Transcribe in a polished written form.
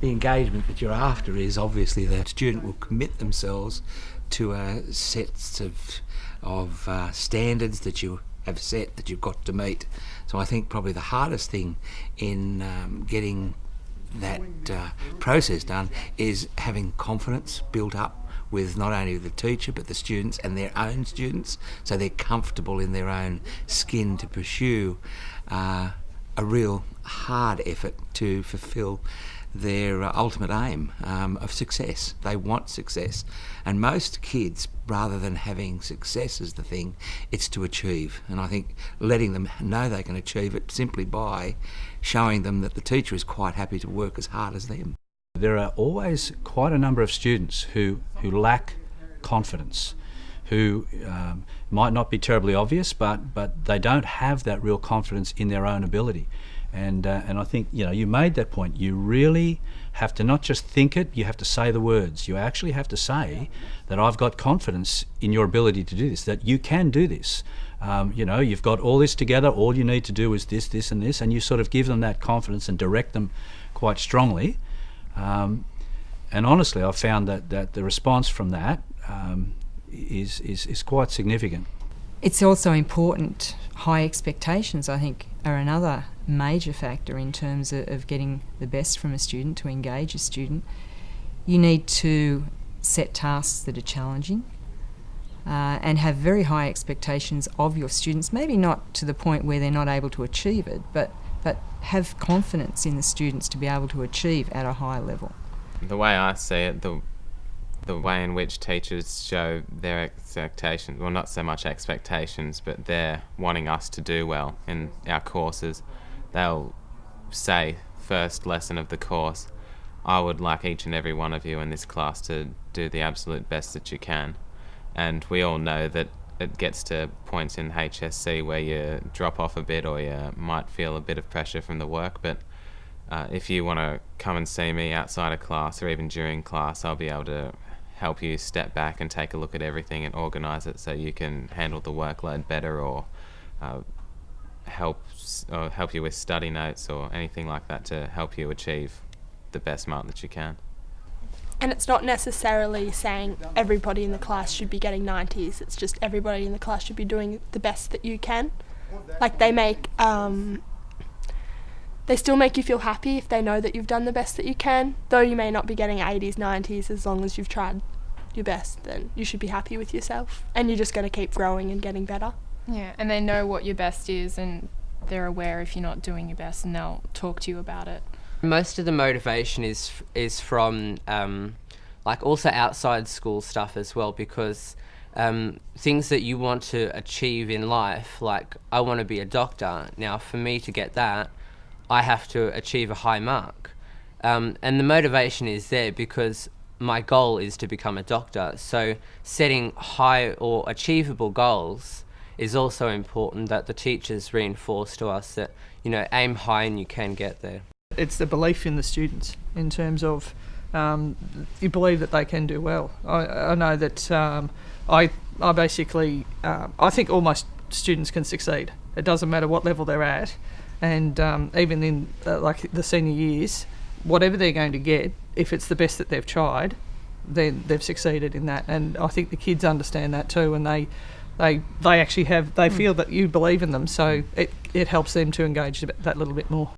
the engagement that you're after is obviously that student will commit themselves to a sets of standards that you have set that you've got to meet. So I think probably the hardest thing in getting that process done is having confidence built up with not only the teacher but the students and their own students, so they're comfortable in their own skin to pursue a real hard effort to fulfil their ultimate aim of success. They want success, and most kids, rather than having success as the thing, it's to achieve. And I think letting them know they can achieve it simply by showing them that the teacher is quite happy to work as hard as them. There are always quite a number of students who lack confidence, who might not be terribly obvious, but they don't have that real confidence in their own ability. And I think, you know, you made that point. You really have to not just think it, you have to say the words. You actually have to say that I've got confidence in your ability to do this, that you can do this. You know, you've got all this together, all you need to do is this, this and this, and you sort of give them that confidence and direct them quite strongly. And honestly, I've found that the response from that is quite significant. It's also important, high expectations, I think, are another major factor in terms of getting the best from a student, to engage a student. You need to set tasks that are challenging and have very high expectations of your students, maybe not to the point where they're not able to achieve it, but have confidence in the students to be able to achieve at a high level. The way I see it, the way in which teachers show their expectations, well, not so much expectations, but they're wanting us to do well in our courses. They'll say, first lesson of the course, I would like each and every one of you in this class to do the absolute best that you can. And we all know that it gets to points in HSC where you drop off a bit or you might feel a bit of pressure from the work, but if you want to come and see me outside of class or even during class, I'll be able to help you step back and take a look at everything and organise it so you can handle the workload better, or help you with study notes or anything like that to help you achieve the best mark that you can. And it's not necessarily saying everybody in the class should be getting 90s, it's just everybody in the class should be doing the best that you can. Like they still make you feel happy if they know that you've done the best that you can. Though you may not be getting 80s, 90s, as long as you've tried your best, then you should be happy with yourself. And you're just going to keep growing and getting better. Yeah, and they know what your best is, and they're aware if you're not doing your best, and they'll talk to you about it. Most of the motivation is from like also outside school stuff as well, because things that you want to achieve in life, like I want to be a doctor. Now for me to get that, I have to achieve a high mark. And the motivation is there because my goal is to become a doctor. So setting high or achievable goals is also important, that the teachers reinforce to us that, you know, aim high and you can get there. It's the belief in the students in terms of you believe that they can do well. I know that I basically I think all my students can succeed. It doesn't matter what level they're at, and even in like the senior years, whatever they're going to get, if it's the best that they've tried, then they've succeeded in that. And I think the kids understand that too, and they actually have, they feel that you believe in them, so it helps them to engage that little bit more.